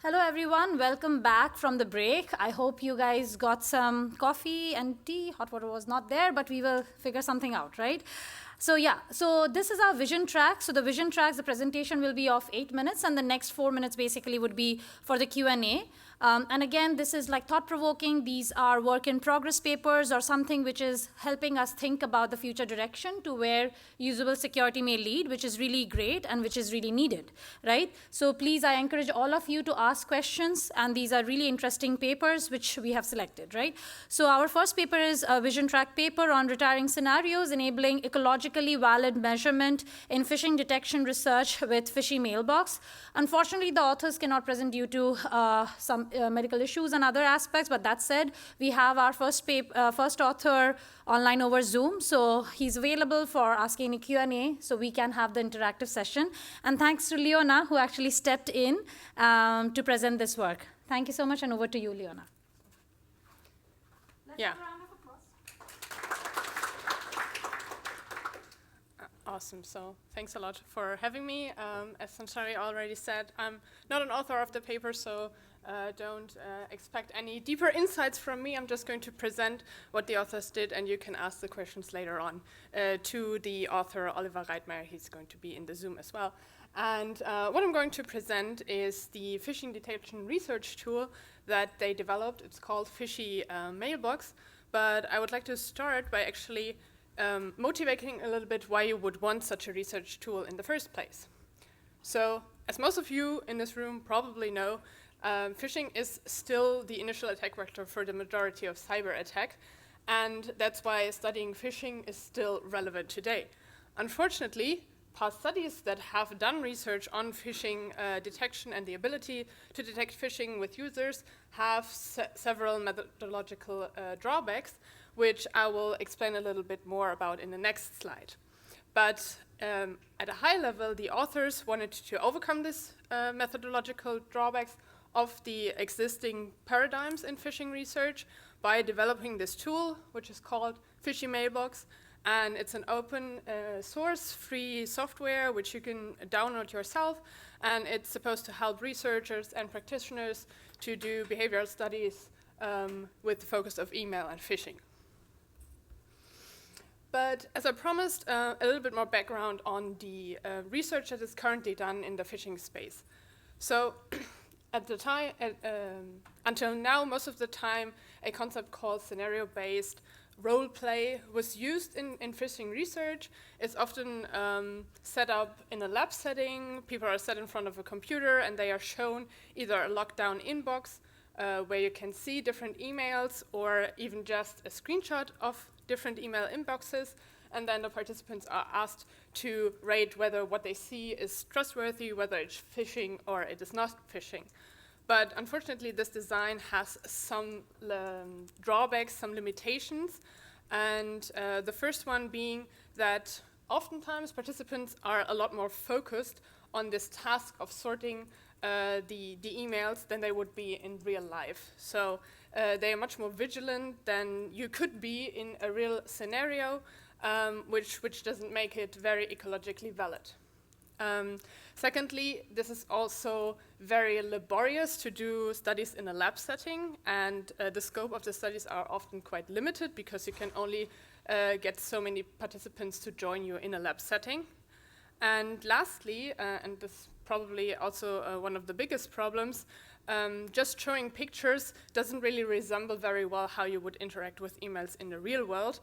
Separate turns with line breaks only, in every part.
Hello everyone, welcome back from the break. I hope you guys got some coffee and tea. Hot water was not there, but we will figure something out, right? So this is our vision track. So the vision tracks, the presentation will be of 8 minutes, and the next 4 minutes basically would be for the Q&A. And again, this is like thought-provoking. These are work-in-progress papers or something which is helping us think about the future direction to where usable security may lead, which is really great and which is really needed, right? So please, I encourage all of you to ask questions, and these are really interesting papers which we have selected, right? So our first paper is a vision track paper on retiring scenarios, enabling ecologically valid measurement in phishing detection research with PhishyMailbox. Unfortunately, the authors cannot present due to some medical issues and other aspects, but that said, we have our first author online over Zoom, so he's available for asking any Q&A, so we can have the interactive session. And thanks to Leona, who actually stepped in to present this work. Thank you so much, and over to you, Leona.
Yeah. Awesome. So thanks a lot for having me. As Sanchari already said, I'm not an author of the paper, so don't expect any deeper insights from me. I'm just going to present what the authors did, and you can ask the questions later on to the author, Oliver Reithmaier. He's going to be in the Zoom as well. And what I'm going to present is the phishing detection research tool that they developed. It's called PhishyMailbox, but I would like to start by actually motivating a little bit why you would want such a research tool in the first place. So, as most of you in this room probably know, phishing is still the initial attack vector for the majority of cyber attack, and that's why studying phishing is still relevant today. Unfortunately, past studies that have done research on phishing detection and the ability to detect phishing with users have several methodological drawbacks, which I will explain a little bit more about in the next slide. But at a high level, the authors wanted to overcome this methodological drawbacks of the existing paradigms in phishing research by developing this tool, which is called PhishyMailbox. And it's an open source, free software which you can download yourself. And it's supposed to help researchers and practitioners to do behavioral studies with the focus of email and phishing. But as I promised, a little bit more background on the research that is currently done in the phishing space. So at the time, until now, most of the time, a concept called scenario-based role play was used in phishing research. It's often set up in a lab setting. People are set in front of a computer, and they are shown either a locked-down inbox where you can see different emails, or even just a screenshot of different email inboxes, and then the participants are asked to rate whether what they see is trustworthy, whether it's phishing or it is not phishing. But unfortunately, this design has some drawbacks, some limitations, and the first one being that oftentimes participants are a lot more focused on this task of sorting the emails than they would be in real life. So they are much more vigilant than you could be in a real scenario, which doesn't make it very ecologically valid. Secondly, this is also very laborious to do studies in a lab setting, and the scope of the studies are often quite limited because you can only get so many participants to join you in a lab setting. And lastly, and this is probably also one of the biggest problems, just showing pictures doesn't really resemble very well how you would interact with emails in the real world.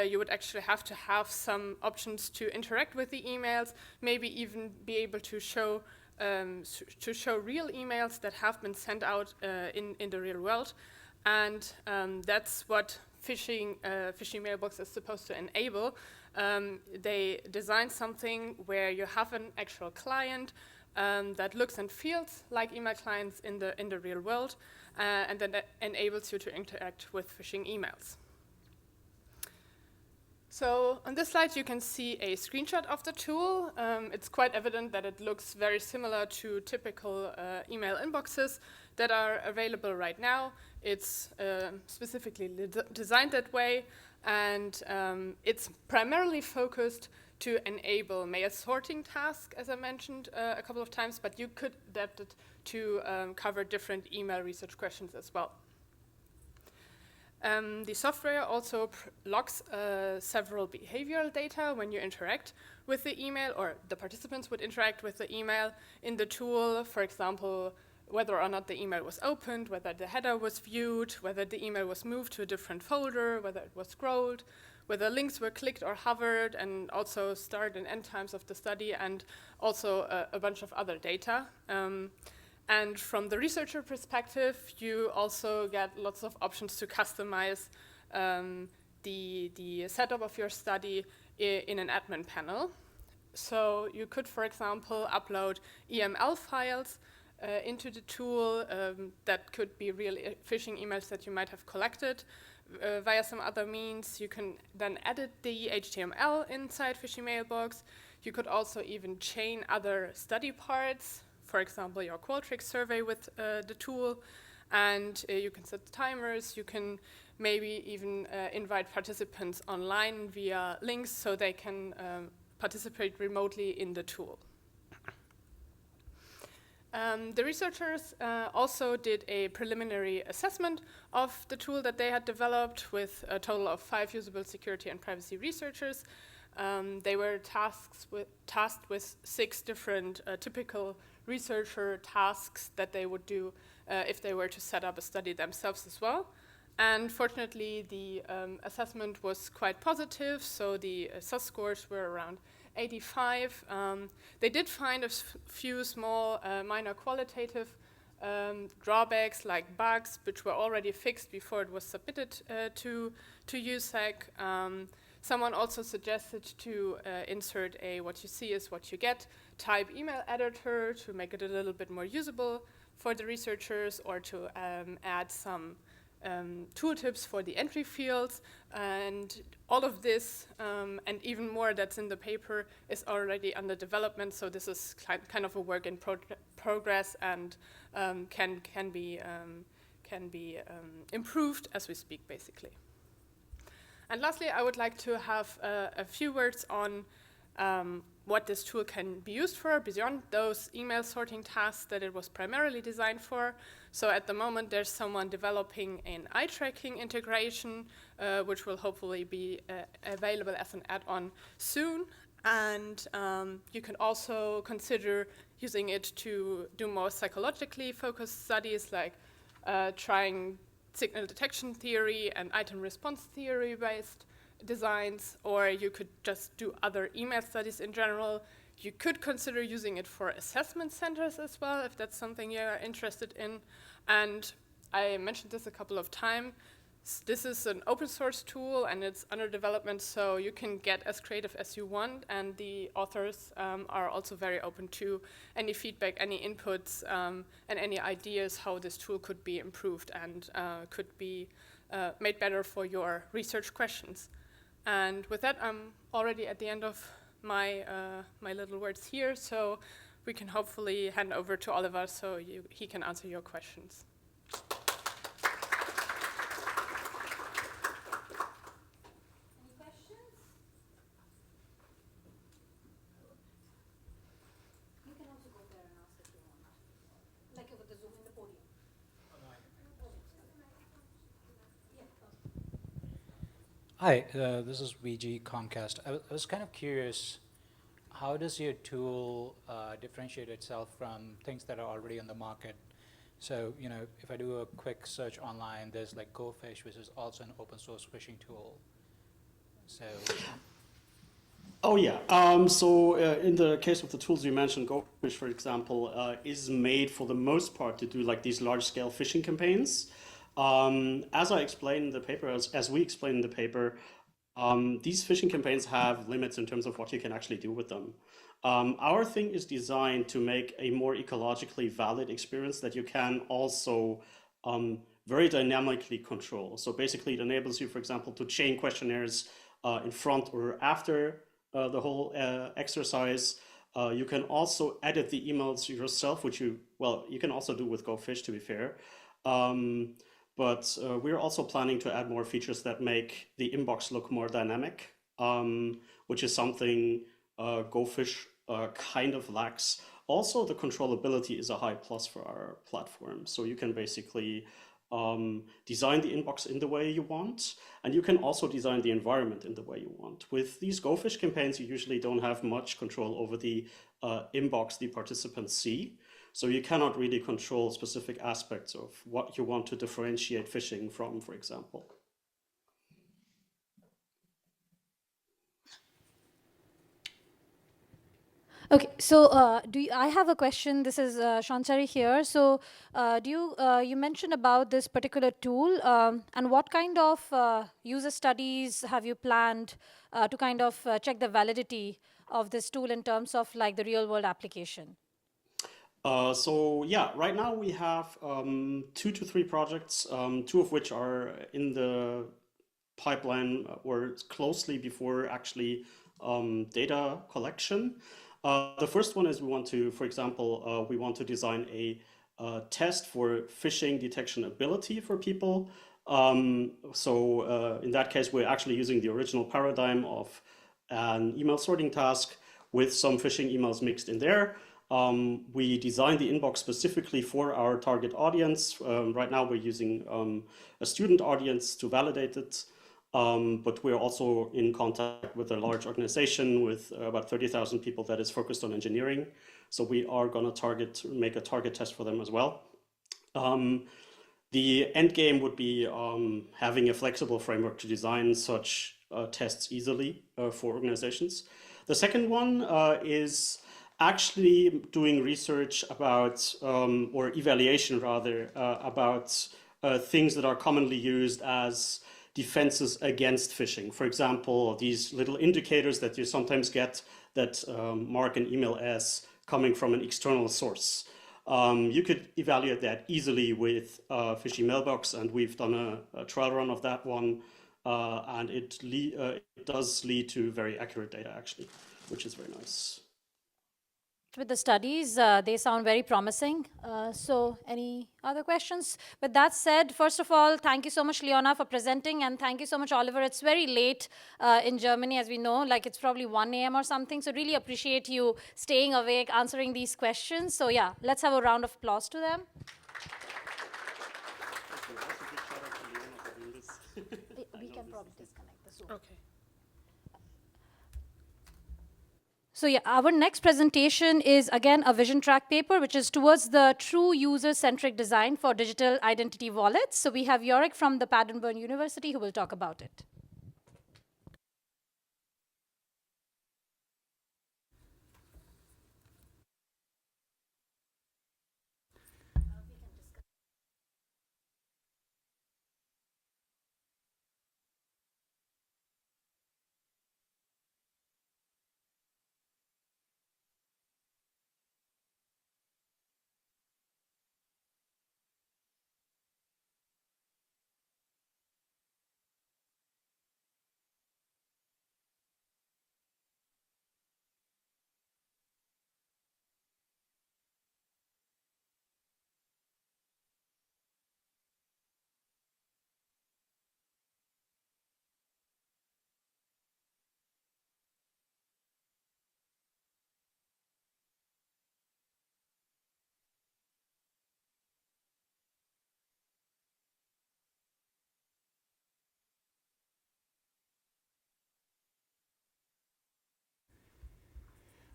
You would actually have to have some options to interact with the emails, maybe even be able to show real emails that have been sent out in the real world. And that's what PhishyMailbox is supposed to enable. They designed something where you have an actual client that looks and feels like email clients in the real world, and then that enables you to interact with phishing emails. So on this slide, you can see a screenshot of the tool. It's quite evident that it looks very similar to typical email inboxes that are available right now. It's specifically designed that way, and it's primarily focused to enable mail sorting tasks, as I mentioned a couple of times, but you could adapt it to cover different email research questions as well. The software also logs several behavioral data when you interact with the email, or the participants would interact with the email in the tool. For example, whether or not the email was opened, whether the header was viewed, whether the email was moved to a different folder, whether it was scrolled, whether links were clicked or hovered, and also start and end times of the study, and also a bunch of other data. And from the researcher perspective, you also get lots of options to customize the setup of your study in an admin panel. So you could, for example, upload EML files into the tool that could be real phishing emails that you might have collected via some other means. You can then edit the HTML inside PhishyMailbox. You could also even chain other study parts, for example, your Qualtrics survey with the tool, and you can set timers. You can maybe even invite participants online via links so they can participate remotely in the tool. The researchers also did a preliminary assessment of the tool that they had developed with a total of 5 usable security and privacy researchers. They were tasked with 6 different typical researcher tasks that they would do if they were to set up a study themselves as well. And fortunately, the assessment was quite positive, so the SAS scores were around 85. They did find a few small minor qualitative drawbacks, like bugs, which were already fixed before it was submitted to USEC. Someone also suggested to insert a "what you see is what you get" type email editor to make it a little bit more usable for the researchers, or to add some tooltips for the entry fields. And all of this, and even more that's in the paper, is already under development, so this is kind of a work in progress, and can be improved as we speak, basically. And lastly, I would like to have a few words on what this tool can be used for beyond those email sorting tasks that it was primarily designed for. So at the moment, there's someone developing an eye tracking integration, which will hopefully be available as an add-on soon. And you can also consider using it to do more psychologically focused studies, like trying signal detection theory and item response theory based designs, or you could just do other email studies in general. You could consider using it for assessment centers as well, if that's something you're interested in. And I mentioned this a couple of times. This is an open source tool and it's under development, so you can get as creative as you want, and the authors are also very open to any feedback, any inputs, and any ideas how this tool could be improved and could be made better for your research questions. And with that, I'm already at the end of my little words here, so we can hopefully hand over to Oliver so he can answer your questions.
Hi, this is VG Comcast. I was kind of curious, how does your tool differentiate itself from things that are already on the market? So, you know, if I do a quick search online, there's like GoPhish, which is also an open source phishing tool. So.
Oh yeah, in the case of the tools you mentioned, GoPhish, for example, is made for the most part to do like these large scale phishing campaigns. As I explained in the paper, as we explained in the paper, these phishing campaigns have limits in terms of what you can actually do with them. Our thing is designed to make a more ecologically valid experience that you can also very dynamically control. So basically it enables you, for example, to chain questionnaires in front or after the whole exercise. You can also edit the emails yourself, which you can also do with GoPhish, to be fair. But we're also planning to add more features that make the inbox look more dynamic. which is something GoFish kind of lacks. Also, the controllability is a high plus for our platform. So you can basically design the inbox in the way you want, and you can also design the environment in the way you want. With these GoFish campaigns, you usually don't have much control over the inbox the participants see. So you cannot really control specific aspects of what you want to differentiate phishing from, for example.
Okay, so I have a question. This is Shantari here. So you mentioned about this particular tool, and what kind of user studies have you planned to kind of check the validity of this tool in terms of like the real world application?
So yeah, right now we have 2 to 3 projects, 2 of which are in the pipeline or closely before actually data collection. The first one is we want to, for example, we want to design a test for phishing detection ability for people. In that case, we're actually using the original paradigm of an email sorting task with some phishing emails mixed in there. We designed the inbox specifically for our target audience. Right now, we're using a student audience to validate it. But we're also in contact with a large organization with about 30,000 people that is focused on engineering. So we are going to make a target test for them as well. The end game would be having a flexible framework to design such tests easily for organizations. The second one is actually doing research about, or evaluation rather, about things that are commonly used as defenses against phishing. For example, these little indicators that you sometimes get that mark an email as coming from an external source. You could evaluate that easily with PhishyMailbox, and we've done a trial run of that one, and it does lead to very accurate data actually, which is very nice.
With the studies, they sound very promising. So any other questions? With that said, first of all, thank you so much, Leona, for presenting, and thank you so much, Oliver. It's very late in Germany, as we know, like it's probably 1 a.m. or something, so really appreciate you staying awake, answering these questions. So yeah, let's have a round of applause to them. We can probably disconnect the Zoom.
Okay.
So yeah, our next presentation is again a vision track paper, which is towards the true user-centric design for digital identity wallets. So we have Yorick from the Paderborn University who will talk about it.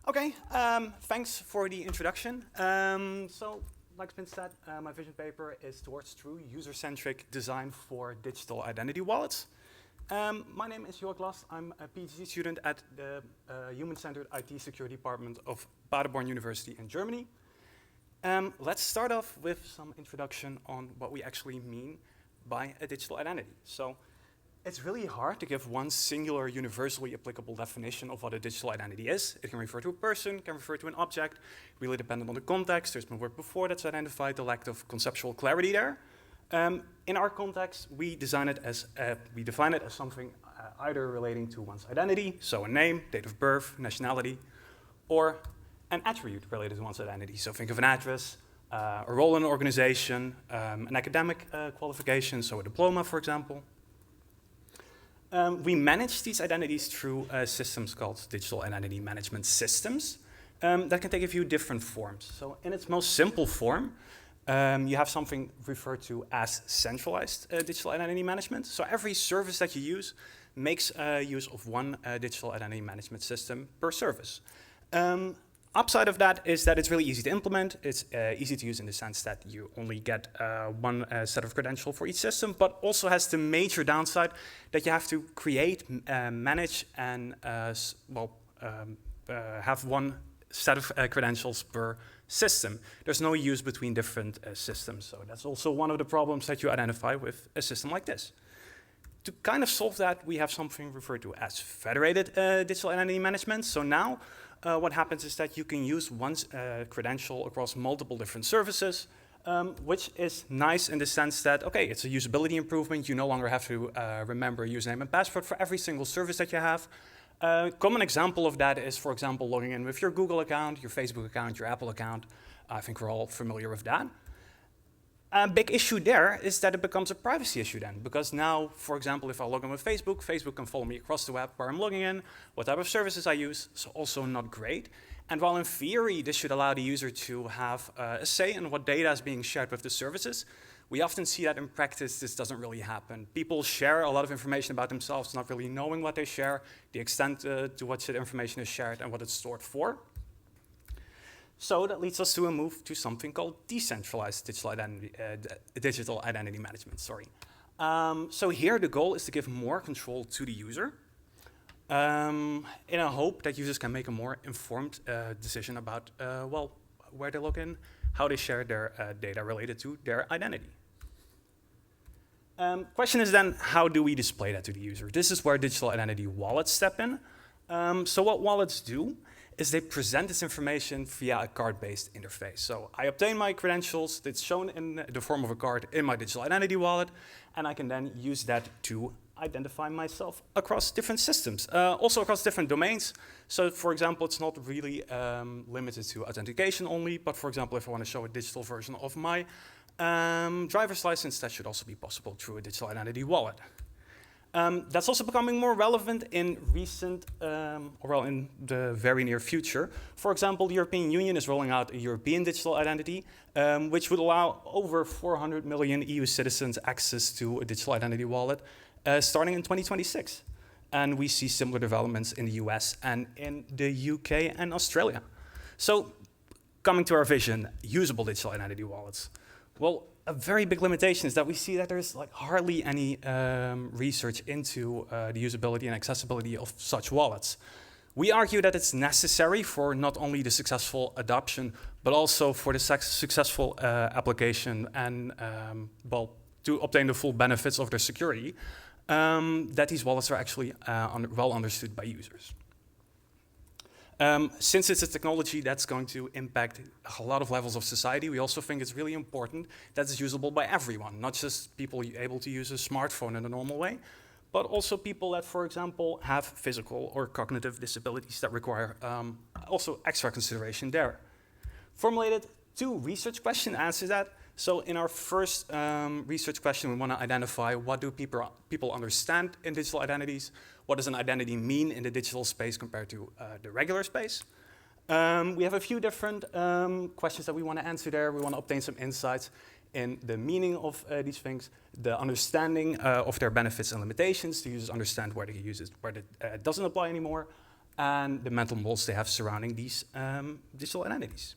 Okay, thanks for the introduction. Like it's been said, my vision paper is towards true user-centric design for digital identity wallets. My name is Yorick. I'm a PhD student at the Human-Centered IT Security Department of Paderborn University in Germany. Let's start off with some introduction on what we actually mean by a digital identity. So it's really hard to give one singular universally applicable definition of what a digital identity is. It can refer to a person, can refer to an object, really dependent on the context. There's been work before that's identified the lack of conceptual clarity there. In our context, we define it as something either relating to one's identity, so a name, date of birth, nationality, or an attribute related to one's identity. So think of an address, a role in an organization, an academic qualification, so a diploma, for example. We manage these identities through systems called digital identity management systems that can take a few different forms. So in its most simple form, you have something referred to as centralized digital identity management. So every service that you use makes use of one digital identity management system per service. Upside of that is that it's really easy to implement. It's easy to use in the sense that you only get one set of credentials for each system, but also has the major downside that you have to create, manage, and have one set of credentials per system. There's no use between different systems, so that's also one of the problems that you identify with a system like this. To kind of solve that, we have something referred to as federated digital identity management. So now, what happens is that you can use one credential across multiple different services, which is nice in the sense that, okay, it's a usability improvement. You no longer have to remember username and password for every single service that you have. A common example of that is, for example, logging in with your Google account, your Facebook account, your Apple account. I think we're all familiar with that. A big issue there is that it becomes a privacy issue then, because now, for example, if I log in with Facebook, Facebook can follow me across the web where I'm logging in, what type of services I use, so also not great. And while in theory this should allow the user to have a say in what data is being shared with the services, we often see that in practice this doesn't really happen. People share a lot of information about themselves, not really knowing what they share, the extent to which that information is shared and what it's stored for. So that leads us to a move to something called decentralized digital identity management. So here the goal is to give more control to the user in a hope that users can make a more informed decision about where they log in, how they share their data related to their identity. Question is then, how do we display that to the user? This is where digital identity wallets step in. So what wallets do is they present this information via a card-based interface. So I obtain my credentials, it's shown in the form of a card in my digital identity wallet, and I can then use that to identify myself across different systems, also across different domains. So for example, it's not really limited to authentication only, but for example, if I want to show a digital version of my driver's license, that should also be possible through a digital identity wallet. That's also becoming more relevant in recent, in the very near future. For example, the European Union is rolling out a European digital identity, which would allow over 400 million EU citizens access to a digital identity wallet, starting in 2026. And we see similar developments in the US and in the UK and Australia. So, coming to our vision, usable digital identity wallets. Well, a very big limitation is that we see that there's hardly any research into the usability and accessibility of such wallets. We argue that it's necessary for not only the successful adoption, but also for the successful application and to obtain the full benefits of their security, that these wallets are actually well understood by users. Since it's a technology that's going to impact a lot of levels of society, we also think it's really important that it's usable by everyone, not just people able to use a smartphone in a normal way, but also people that, for example, have physical or cognitive disabilities that require also extra consideration there. Formulated 2 research questions answer that. So in our first research question, we want to identify what do people understand in digital identities, what does an identity mean in the digital space compared to the regular space. We have a few different questions that we want to answer there. We want to obtain some insights in the meaning of these things, the understanding of their benefits and limitations, the users understand where they use it, where it doesn't apply anymore, and the mental models they have surrounding these digital identities.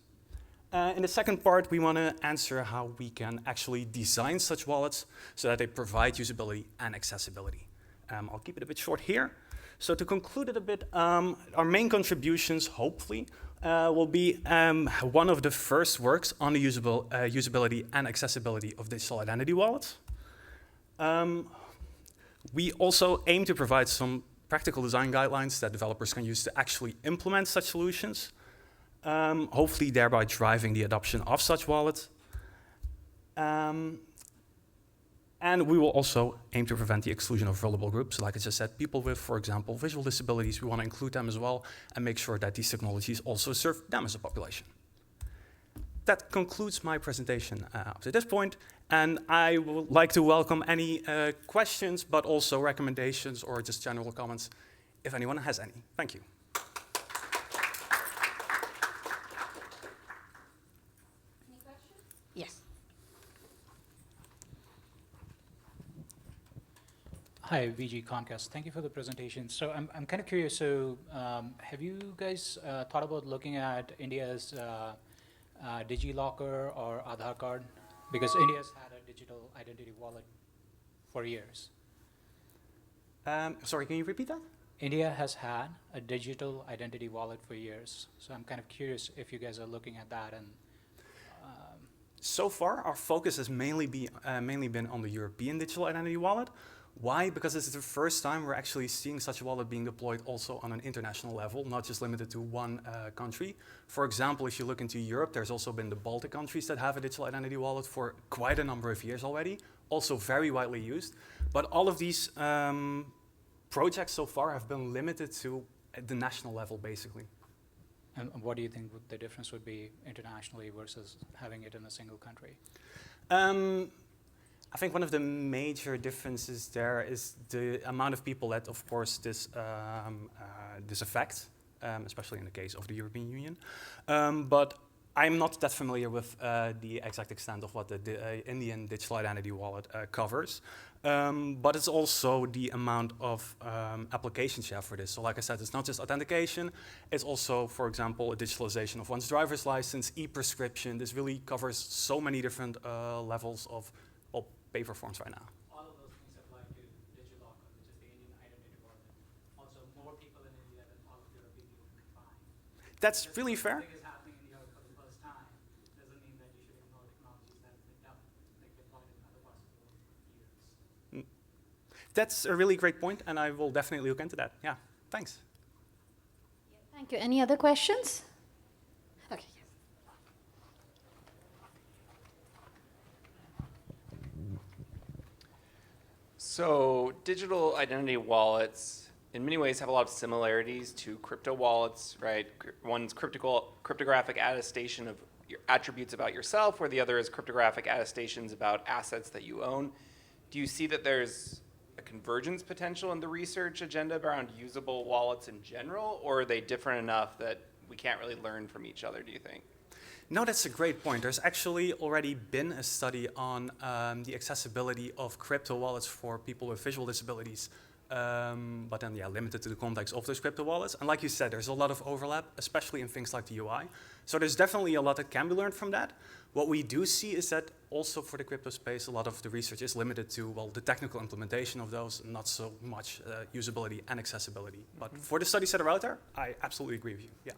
In the second part, we want to answer how we can actually design such wallets so that they provide usability and accessibility. I'll keep it a bit short here. So to conclude it a bit, our main contributions, hopefully, will be one of the first works on the usability and accessibility of digital identity wallets. We also aim to provide some practical design guidelines that developers can use to actually implement such solutions. Hopefully thereby driving the adoption of such wallets. And we will also aim to prevent the exclusion of vulnerable groups. Like I just said, people with, for example, visual disabilities, we want to include them as well and make sure that these technologies also serve them as a population. that concludes my presentation up to this point, and I would like to welcome any questions, but also recommendations or just general comments, if anyone has any. Thank you.
Any questions? Yes.
Hi, VG Comcast. Thank you for the presentation. So I'm kind of curious. So have you guys thought about looking at India's DigiLocker or Aadhaar card? Because India's had a digital identity wallet for years.
Sorry, can you repeat that?
India has had a digital identity wallet for years. So I'm kind of curious if you guys are looking at that. And
so far, our focus has mainly been on the European digital identity wallet. Why? Because this is the first time we're actually seeing such a wallet being deployed also on an international level, not just limited to one country. For example, if you look into Europe, there's also been the Baltic countries that have a digital identity wallet for quite a number of years already, also very widely used. But all of these projects so far have been limited to the national level, basically.
And what do you think the difference would be internationally versus having it in a single country?
I think one of the major differences there is the amount of people that, of course, this affects, especially in the case of the European Union. But I'm not that familiar with the exact extent of what the Indian digital identity wallet covers. But it's also the amount of applications you have for this. So like I said, it's not just authentication, it's also, for example, a digitalization of one's driver's license, e-prescription. This really covers so many different levels of paper forms right now.
All of those things apply to DigiLocker, which is the Indian identity wallet. Also, more people in India than all of European people combined.
That's really fair.
Something is happening in Europe for the first time doesn't mean that you should ignore technologies that have been done, like deployed in other parts of the world for years.
That's a really great point, and I will definitely look into that. Yeah, thanks.
Yeah, thank you. Any other questions? Okay. Yes.
So digital identity wallets in many ways have a lot of similarities to crypto wallets, right? One's cryptographic attestation of your attributes about yourself, where the other is cryptographic attestations about assets that you own. Do you see that there's a convergence potential in the research agenda around usable wallets in general, or are they different enough that we can't really learn from each other, do you think?
No, that's a great point. There's actually already been a study on the accessibility of crypto wallets for people with visual disabilities, but then limited to the context of those crypto wallets. And like you said, there's a lot of overlap, especially in things like the UI. So there's definitely a lot that can be learned from that. What we do see is that also for the crypto space, a lot of the research is limited to, well, the technical implementation of those, not so much usability and accessibility. But for the studies that are out there, I absolutely agree with you. Yeah.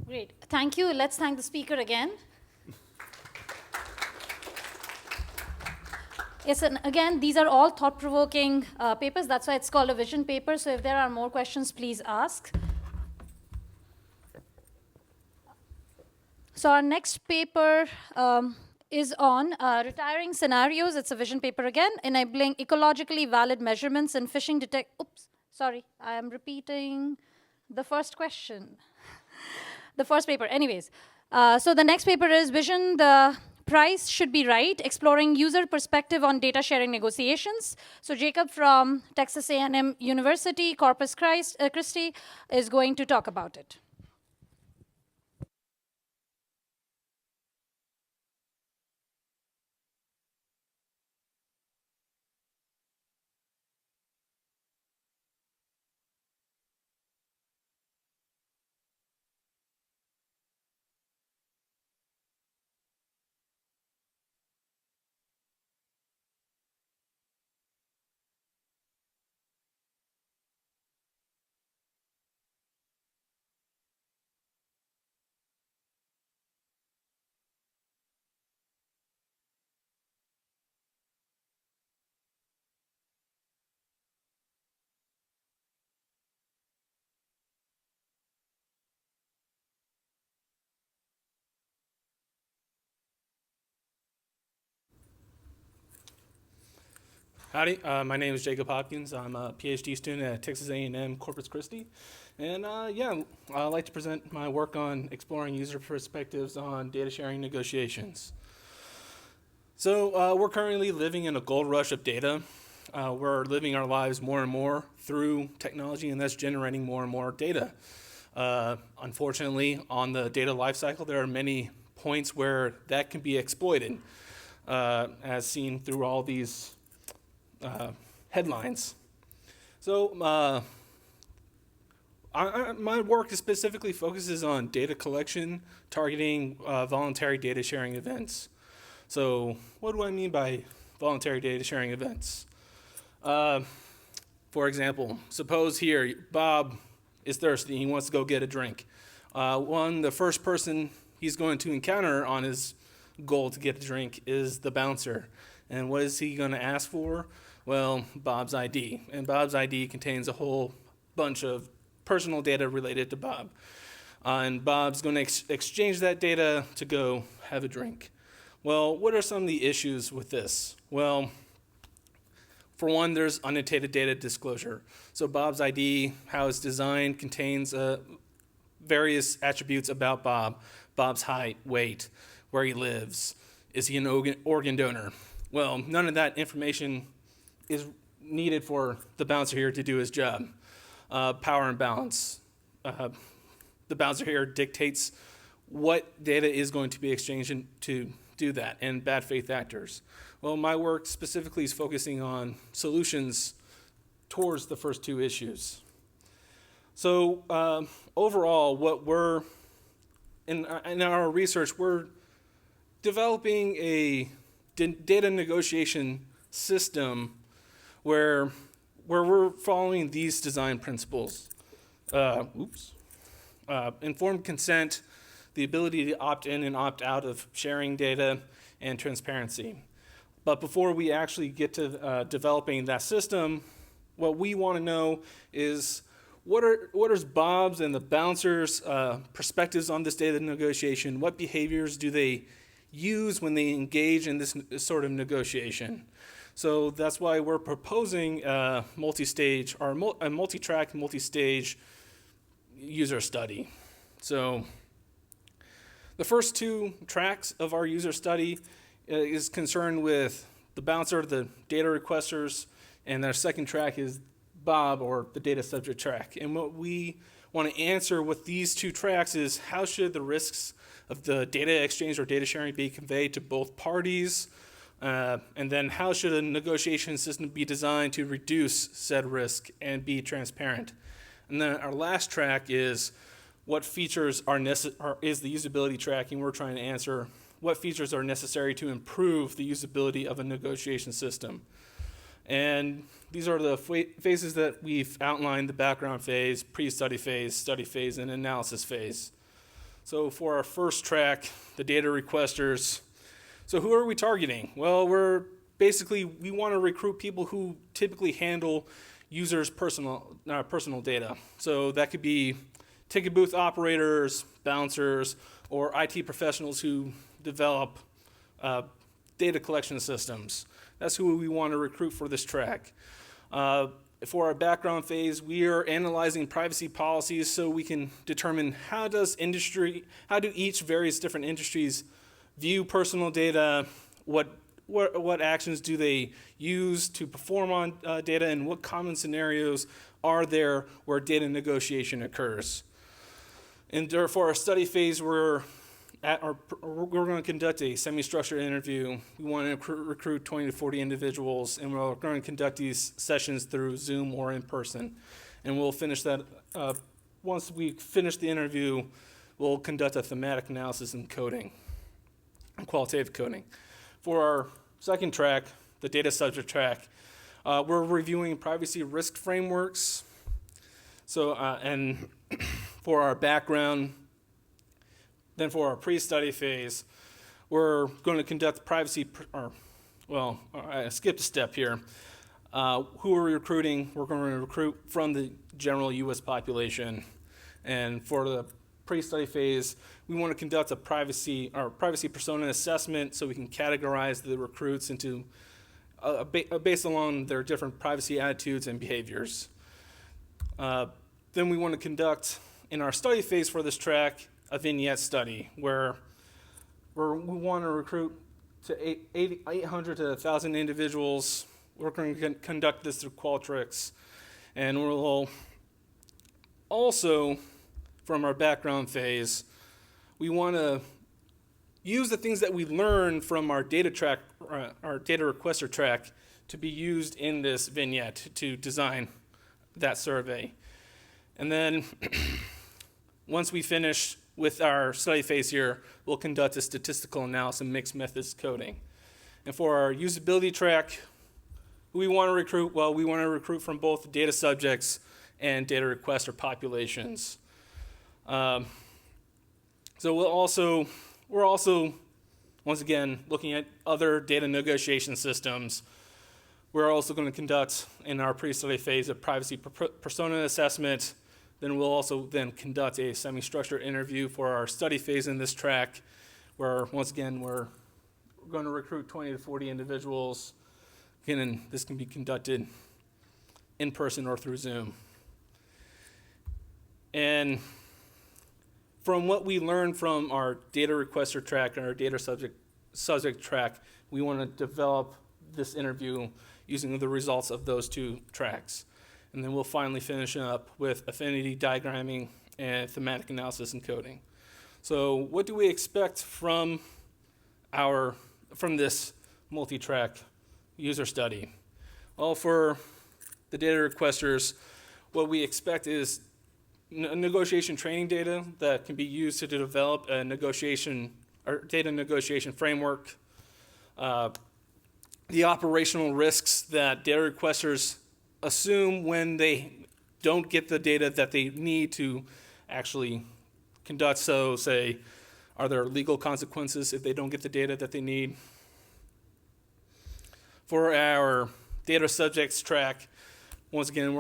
Great. Thank you. Let's thank the speaker again. Yes, and again, these are all thought-provoking papers. That's why it's called a vision paper. So if there are more questions, please ask. So our next paper is on retiring scenarios. It's a vision paper again, enabling ecologically valid measurements and phishing detect. Oops, sorry, I am repeating the first question. The first paper, anyways. So the next paper is Vision, the Price Should Be Right, Exploring User Perspective on Data Sharing Negotiations. So Jacob from Texas A&M University, Corpus Christi, is going to talk about it.
Howdy, my name is Jacob Hopkins. I'm a PhD student at Texas A&M Corpus Christi. And yeah, I'd like to present my work on exploring user perspectives on data sharing negotiations. So we're currently living in a gold rush of data. We're living our lives more and more through technology, and that's generating more and more data. Unfortunately, on the data lifecycle, there are many points where that can be exploited, as seen through all these headlines. So my work specifically focuses on data collection, targeting voluntary data sharing events. So what do I mean by voluntary data sharing events? For example, suppose here Bob is thirsty. He wants to go get a drink. The first person he's going to encounter on his goal to get a drink is the bouncer. And what is he going to ask for? Well, Bob's ID. And Bob's ID contains a whole bunch of personal data related to Bob. And Bob's going to exchange that data to go have a drink. Well, what are some of the issues with this? Well, for one, there's annotated data disclosure. So Bob's ID, how it's designed, contains various attributes about Bob. Bob's height, weight, where he lives. Is he an organ donor? Well, none of that information is needed for the bouncer here to do his job. Power and balance. The bouncer here dictates what data is going to be exchanged to do that, and bad faith actors. Well, my work specifically is focusing on solutions towards the first two issues. So overall, what we're, in our research, we're developing a data negotiation system where we're following these design principles. Informed consent, the ability to opt in and opt out of sharing data, and transparency. But before we actually get to developing that system, what we want to know is what are Bob's and the bouncers' perspectives on this data negotiation? What behaviors do they use when they engage in this sort of negotiation? So that's why we're proposing a multi-stage or a multi-track, multi-stage user study. So the first two tracks of our user study is concerned with the bouncer, the data requesters, and our second track is Bob, or the data subject track. And what we want to answer with these two tracks is how should the risks of the data exchange or data sharing be conveyed to both parties? And then how should a negotiation system be designed to reduce said risk and be transparent? And then our last track is what features is the usability tracking. We're trying to answer what features are necessary to improve the usability of a negotiation system. And these are the phases that we've outlined: the background phase, pre-study phase, and analysis phase. So for our first track, the data requesters, so who are we targeting? Well, we want to recruit people who typically handle users' personal data. So that could be ticket booth operators, bouncers, or IT professionals who develop data collection systems. That's who we want to recruit for this track. For our background phase, we are analyzing privacy policies so we can determine how do each various different industries view personal data, what actions do they use to perform on data, and what common scenarios are there where data negotiation occurs. And for our study phase, we're going to conduct a semi-structured interview. We want to recruit 20 to 40 individuals, and we're going to conduct these sessions through Zoom or in person. And we'll finish that. Once we finish the interview, we'll conduct a thematic analysis and coding, and qualitative coding. For our second track, the data subject track, we're reviewing privacy risk frameworks. So, and for our background, then for our pre-study phase, we're going to conduct privacy, I skipped a step here. Who are we recruiting? We're going to recruit from the general U.S. population. And for the pre-study phase, we want to conduct a privacy persona assessment so we can categorize the recruits into based along their different privacy attitudes and behaviors. Then we want to conduct, in our study phase for this track, a vignette study where we want to recruit to 800 to 1,000 individuals. We're going to conduct this through Qualtrics. And we'll also, from our background phase, we want to use the things that we learned from our data track, our data requester track, to be used in this vignette to design that survey. And then once we finish with our study phase here, we'll conduct a statistical analysis and mixed methods coding. And for our usability track, who we want to recruit? Well, we want to recruit from both data subjects and data requester populations. So we're also, once again, looking at other data negotiation systems. We're also going to conduct, in our pre-study phase, a privacy persona assessment. Then we'll also then conduct a semi-structured interview for our study phase in this track, where, once again, we're going to recruit 20 to 40 individuals. Again, and this can be conducted in person or through Zoom. And from what we learned from our data requester track and our data subject track, we want to develop this interview using the results of those two tracks. And then we'll finally finish up with affinity diagramming and thematic analysis and coding. So what do we expect from this multi-track user study? Well, for the data requesters, what we expect is negotiation training data that can be used to develop a negotiation or data negotiation framework, the operational risks that data requesters assume when they don't get the data that they need to actually conduct. So, say, are there legal consequences if they don't get the data that they need? For our data subjects track, once again,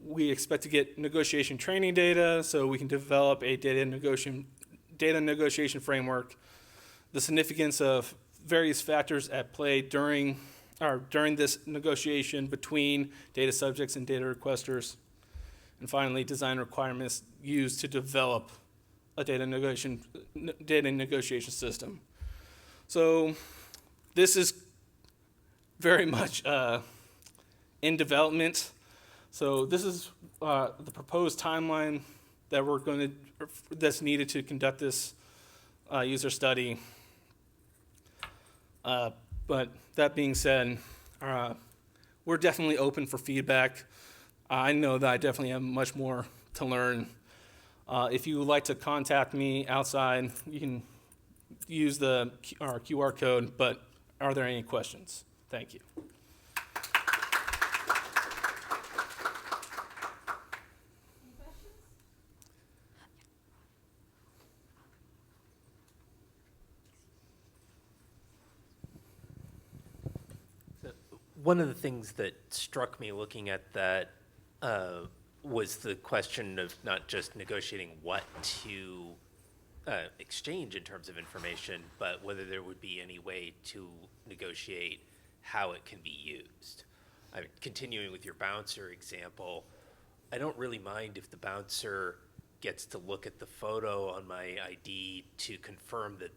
we expect to get negotiation training data so we can develop a data negotiation framework, the significance of various factors at play during this negotiation between data subjects and data requesters, and finally, design requirements used to develop a data negotiation system. So this is very much in development. So this is the proposed timeline that that's needed to conduct this user study. But that being said, we're definitely open for feedback. I know that I definitely have much more to learn. If you would like to contact me outside, you can use our QR code, but are there any questions? Thank you.
One of the things that struck me looking at that was the question of not just negotiating what to exchange in terms of information, but whether there would be any way to negotiate how it can be used. Continuing with your bouncer example, I don't really mind if the bouncer gets to look at the photo on my ID to confirm that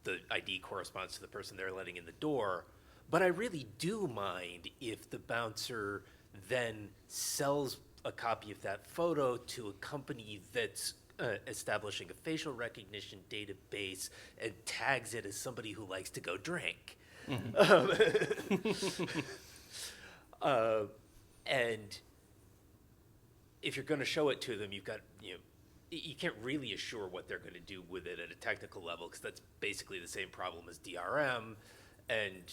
the ID corresponds to the person they're letting in the door. But I really do mind if the bouncer then sells a copy of that photo to a company that's establishing a facial recognition database and tags it as somebody who likes to go drink. Mm-hmm. And if you're going to show it to them, you can't really assure what they're going to do with it at a technical level, because that's basically the same problem as DRM. And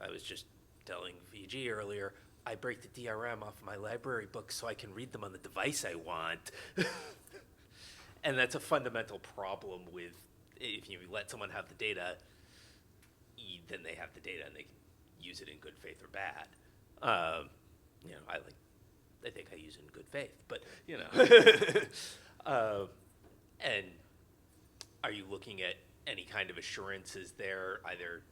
I was just telling VG earlier, I break the DRM off of my library books so I can read them on the device I want. And that's a fundamental problem with, if you let someone have the data, then they have the data and they can use it in good faith or bad. I think I use it in good faith, but and are you looking at any kind of assurances there, either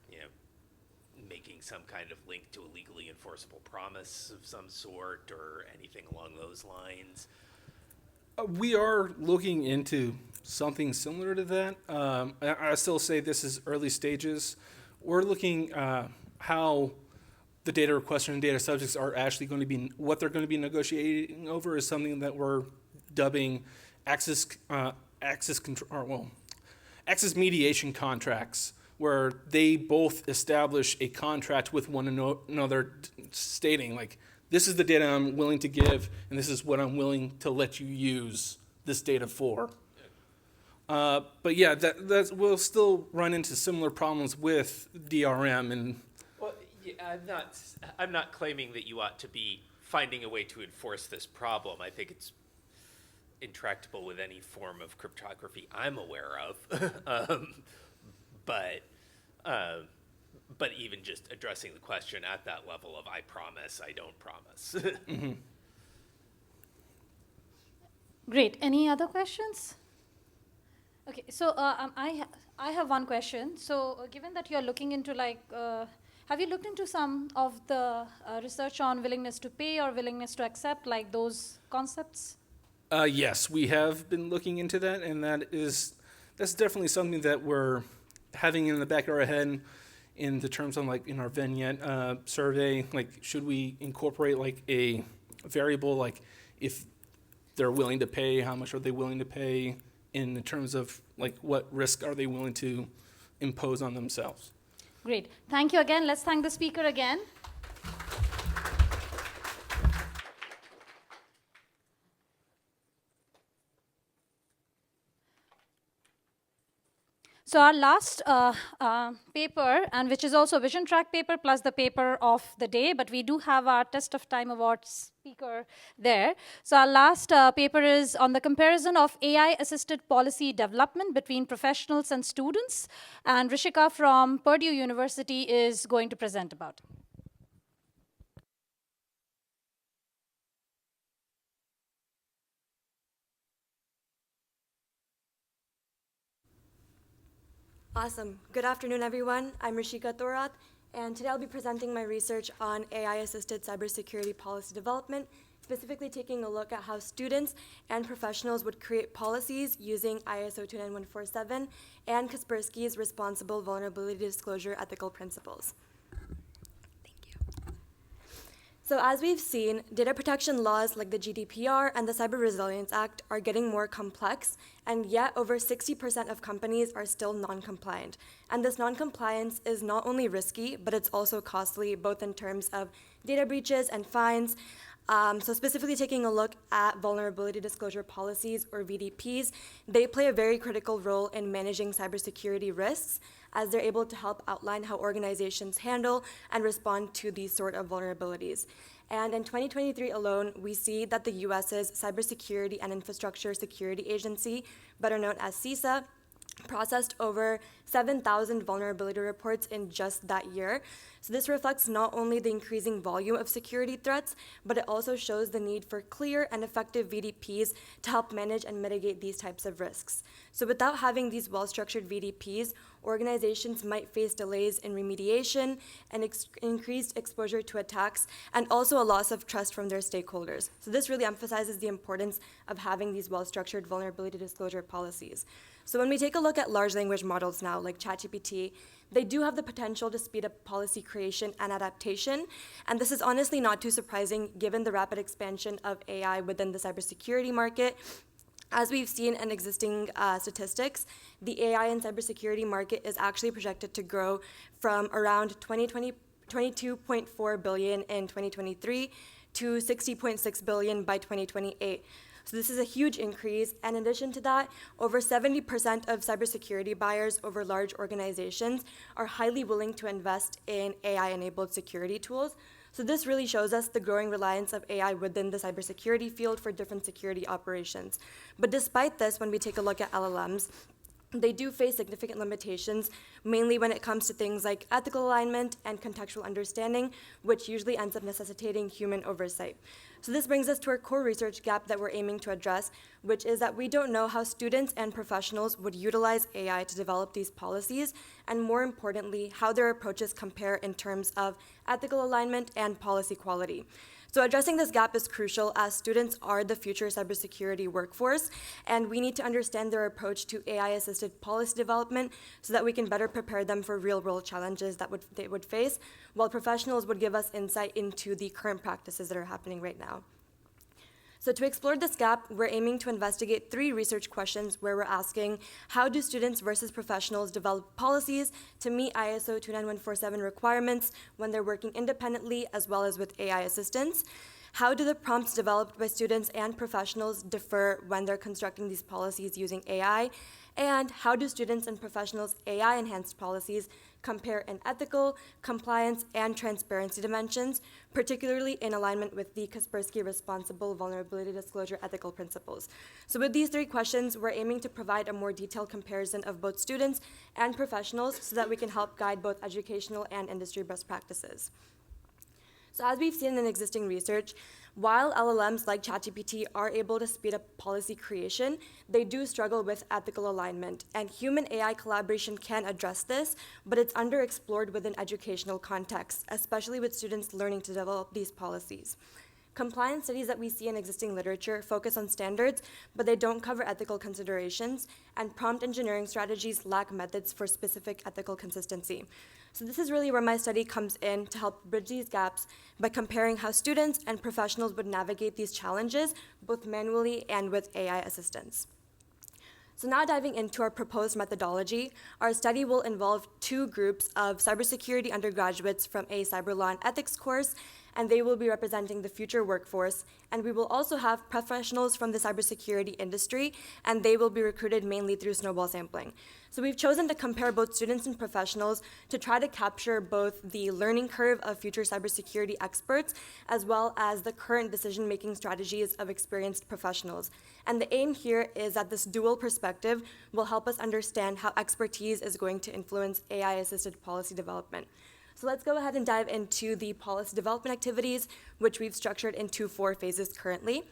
making some kind of link to a legally enforceable promise of some sort or anything along those lines?
We are looking into something similar to that. I still say this is early stages. We're looking how the data requester and data subjects are actually going to be, what they're going to be negotiating over is something that we're dubbing access mediation contracts, where they both establish a contract with one another stating, like, this is the data I'm willing to give, and this is what I'm willing to let you use this data for. But yeah, we'll still run into similar problems with DRM. And
well, yeah, I'm not claiming that you ought to be finding a way to enforce this problem. I think it's intractable with any form of cryptography I'm aware of. But even just addressing the question at that level of I promise, I don't promise.
mm-hmm.
Great. Any other questions? Okay, so I have one question. So given that you're looking into have you looked into some of the research on willingness to pay or willingness to accept, like those concepts?
Yes, we have been looking into that, and that's definitely something that we're having in the back of our head in the terms of, like, in our vignette survey, like, should we incorporate like a variable, like if they're willing to pay, how much are they willing to pay, in terms of like what risk are they willing to impose on themselves.
Great. Thank you again. Let's thank the speaker again. So our last paper, and which is also a vision track paper plus the paper of the day, but we do have our Test of Time Awards speaker there. So our last paper is on the comparison of AI-assisted policy development between professionals and students, and Rishika from Purdue University is going to present about it.
Awesome. Good afternoon, everyone. I'm Rishika Thorat, and today I'll be presenting my research on AI-assisted cybersecurity policy development, specifically taking a look at how students and professionals would create policies using ISO 29147 and Kaspersky's responsible vulnerability disclosure ethical principles. So as we've seen, data protection laws like the GDPR and the Cyber Resilience Act are getting more complex, and yet over 60% of companies are still non-compliant. And this non-compliance is not only risky, but it's also costly, both in terms of data breaches and fines. So specifically taking a look at vulnerability disclosure policies, or VDPs, they play a very critical role in managing cybersecurity risks, as they're able to help outline how organizations handle and respond to these sort of vulnerabilities. And in 2023 alone, we see that the US's Cybersecurity and Infrastructure Security Agency, better known as CISA, processed over 7,000 vulnerability reports in just that year. So this reflects not only the increasing volume of security threats, but it also shows the need for clear and effective VDPs to help manage and mitigate these types of risks. So without having these well-structured VDPs, organizations might face delays in remediation and increased exposure to attacks, and also a loss of trust from their stakeholders. So this really emphasizes the importance of having these well-structured vulnerability disclosure policies. So when we take a look at large language models now, like ChatGPT, they do have the potential to speed up policy creation and adaptation, and this is honestly not too surprising given the rapid expansion of AI within the cybersecurity market. As we've seen in existing statistics, the AI and cybersecurity market is actually projected to grow from around 22.4 billion in 2023 to 60.6 billion by 2028. So this is a huge increase, and in addition to that, over 70% of cybersecurity buyers over large organizations are highly willing to invest in AI-enabled security tools. So this really shows us the growing reliance of AI within the cybersecurity field for different security operations. But despite this, when we take a look at LLMs, they do face significant limitations, mainly when it comes to things like ethical alignment and contextual understanding, which usually ends up necessitating human oversight. So this brings us to our core research gap that we're aiming to address, which is that we don't know how students and professionals would utilize AI to develop these policies, and more importantly, how their approaches compare in terms of ethical alignment and policy quality. So addressing this gap is crucial, as students are the future cybersecurity workforce, and we need to understand their approach to AI-assisted policy development so that we can better prepare them for real-world challenges that they would face, while professionals would give us insight into the current practices that are happening right now. So to explore this gap, we're aiming to investigate 3 research questions where we're asking, how do students versus professionals develop policies to meet ISO 29147 requirements when they're working independently as well as with AI assistance? How do the prompts developed by students and professionals differ when they're constructing these policies using AI? And how do students and professionals' AI-enhanced policies compare in ethical, compliance, and transparency dimensions, particularly in alignment with the Kaspersky Responsible Vulnerability Disclosure ethical principles? So with these 3 questions, we're aiming to provide a more detailed comparison of both students and professionals so that we can help guide both educational and industry best practices. So as we've seen in existing research, while LLMs like ChatGPT are able to speed up policy creation, they do struggle with ethical alignment, and human-AI collaboration can address this, but it's underexplored within educational contexts, especially with students learning to develop these policies. Compliance studies that we see in existing literature focus on standards, but they don't cover ethical considerations, and prompt engineering strategies lack methods for specific ethical consistency. So this is really where my study comes in to help bridge these gaps by comparing how students and professionals would navigate these challenges, both manually and with AI assistance. So now diving into our proposed methodology, our study will involve 2 groups of cybersecurity undergraduates from a cyber law and ethics course, and they will be representing the future workforce. And we will also have professionals from the cybersecurity industry, and they will be recruited mainly through snowball sampling. So we've chosen to compare both students and professionals to try to capture both the learning curve of future cybersecurity experts, as well as the current decision-making strategies of experienced professionals. And the aim here is that this dual perspective will help us understand how expertise is going to influence AI-assisted policy development. So let's go ahead and dive into the policy development activities, which we've structured into 4 phases currently.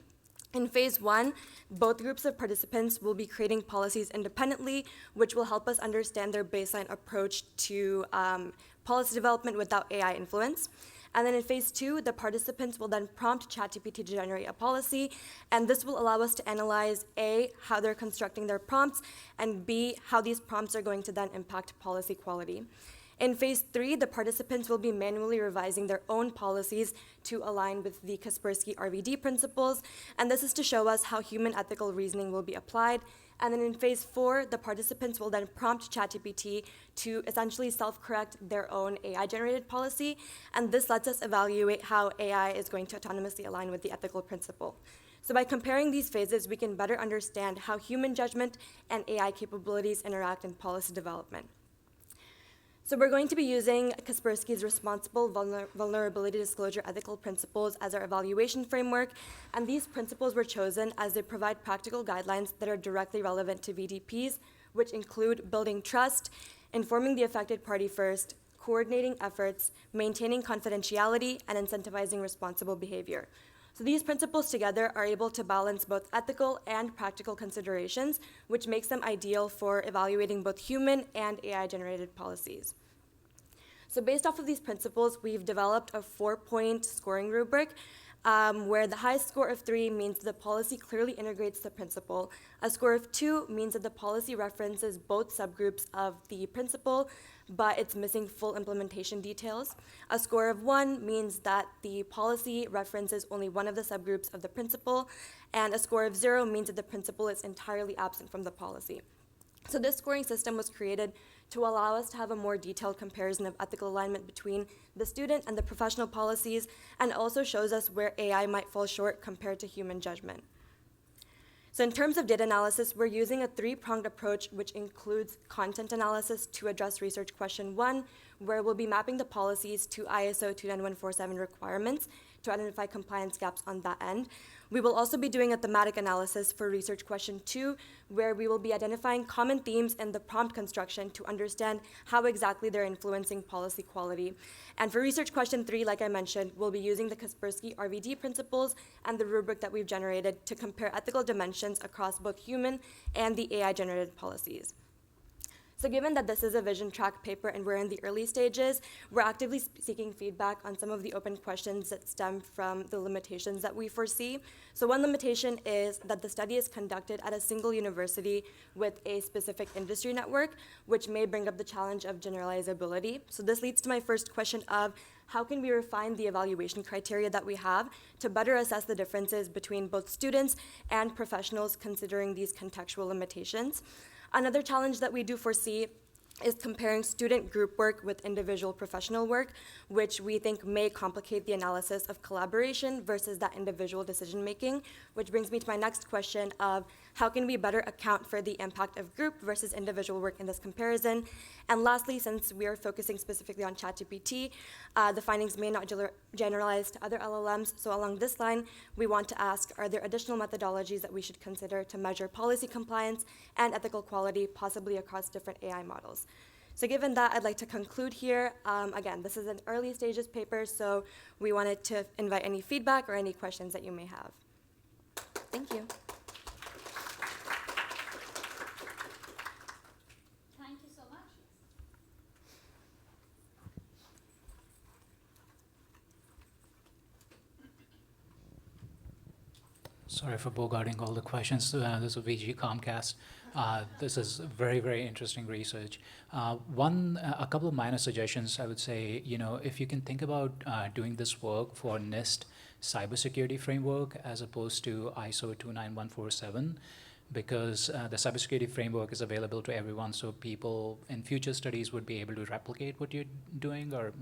In phase 1, both groups of participants will be creating policies independently, which will help us understand their baseline approach to policy development without AI influence. And then in phase 2, the participants will then prompt ChatGPT to generate a policy, and this will allow us to analyze A, how they're constructing their prompts, and B, how these prompts are going to then impact policy quality. In phase 3, the participants will be manually revising their own policies to align with the Kaspersky RVD principles, and this is to show us how human ethical reasoning will be applied. And then in phase 4, the participants will then prompt ChatGPT to essentially self-correct their own AI-generated policy, and this lets us evaluate how AI is going to autonomously align with the ethical principle. So by comparing these phases, we can better understand how human judgment and AI capabilities interact in policy development. So we're going to be using Kaspersky's Responsible Vulnerability Disclosure ethical principles as our evaluation framework, and these principles were chosen as they provide practical guidelines that are directly relevant to VDPs, which include building trust, informing the affected party first, coordinating efforts, maintaining confidentiality, and incentivizing responsible behavior. So these principles together are able to balance both ethical and practical considerations, which makes them ideal for evaluating both human and AI-generated policies. So based off of these principles, we've developed a 4-point scoring rubric where the highest score of 3 means the policy clearly integrates the principle. A score of 2 means that the policy references both subgroups of the principle, but it's missing full implementation details. A score of 1 means that the policy references only one of the subgroups of the principle, and a score of 0 means that the principle is entirely absent from the policy. So this scoring system was created to allow us to have a more detailed comparison of ethical alignment between the student and the professional policies, and also shows us where AI might fall short compared to human judgment. So in terms of data analysis, we're using a 3-pronged approach, which includes content analysis to address research question 1, where we'll be mapping the policies to ISO 29147 requirements, to identify compliance gaps on that end. We will also be doing a thematic analysis for research question 2, where we will be identifying common themes in the prompt construction to understand how exactly they're influencing policy quality. And for research question 3, like I mentioned, we'll be using the Kaspersky RVD principles and the rubric that we've generated to compare ethical dimensions across both human and the AI-generated policies. So given that this is a vision track paper and we're in the early stages, we're actively seeking feedback on some of the open questions that stem from the limitations that we foresee. So one limitation is that the study is conducted at a single university with a specific industry network, which may bring up the challenge of generalizability. So this leads to my first question of, how can we refine the evaluation criteria that we have to better assess the differences between both students and professionals considering these contextual limitations? Another challenge that we do foresee is comparing student group work with individual professional work, which we think may complicate the analysis of collaboration versus that individual decision making, which brings me to my next question of how can we better account for the impact of group versus individual work in this comparison? And lastly, since we are focusing specifically on ChatGPT, the findings may not generalize to other LLMs, so along this line, we want to ask, are there additional methodologies that we should consider to measure policy compliance and ethical quality, possibly across different AI models? So given that, I'd like to conclude here. Again, this is an early stages paper, so we wanted to invite any feedback or any questions that you may have. Thank you.
Thank you so much.
Sorry for bogarting all the questions. This is VG Comcast. This is very, very interesting research. A couple of minor suggestions, I would say, if you can think about doing this work for NIST cybersecurity framework as opposed to ISO 29147, because the cybersecurity framework is available to everyone, so people in future studies would be able to replicate what you're doing, or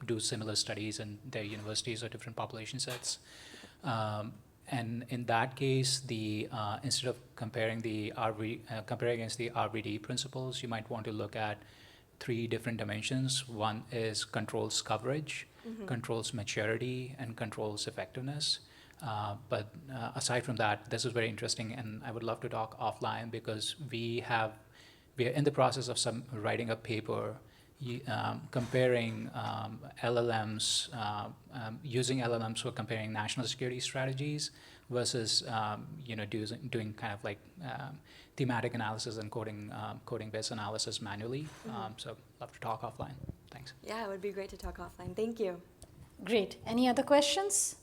do similar studies in their universities or different population sets. And in that case, instead of comparing against the RVD principles, you might want to look at 3 different dimensions. One is controls coverage, controls maturity, and controls effectiveness. But aside from that, this is very interesting, and I would love to talk offline, because we are in the process of writing a paper comparing LLMs, using LLMs for comparing national security strategies versus doing kind of like thematic analysis and coding-based analysis manually. So love to talk offline. Thanks.
Yeah, it would be great to talk offline. Thank you.
Great. Any other questions?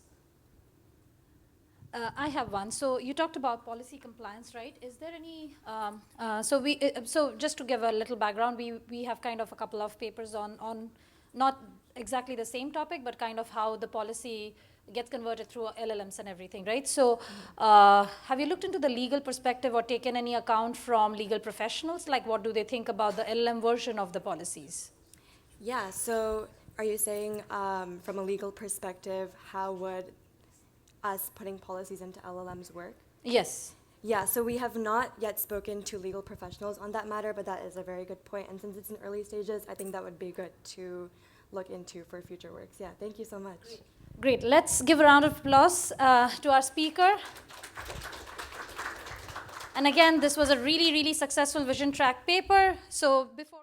I have one. So you talked about policy compliance, right? Is there any? So just to give a little background, we have kind of a couple of papers on not exactly the same topic, but kind of how the policy gets converted through LLMs and everything, right? So have you looked into the legal perspective or taken any account from legal professionals? Like, what do they think about the LLM version of the policies?
Yeah. So are you saying from a legal perspective, how would us putting policies into LLMs work?
Yes.
Yeah, so we have not yet spoken to legal professionals on that matter, but that is a very good point. And since it's in early stages, I think that would be good to look into for future works. Yeah, thank you so much.
Great. Let's give a round of applause to our speaker. And again, this was a really, really successful vision track paper. So before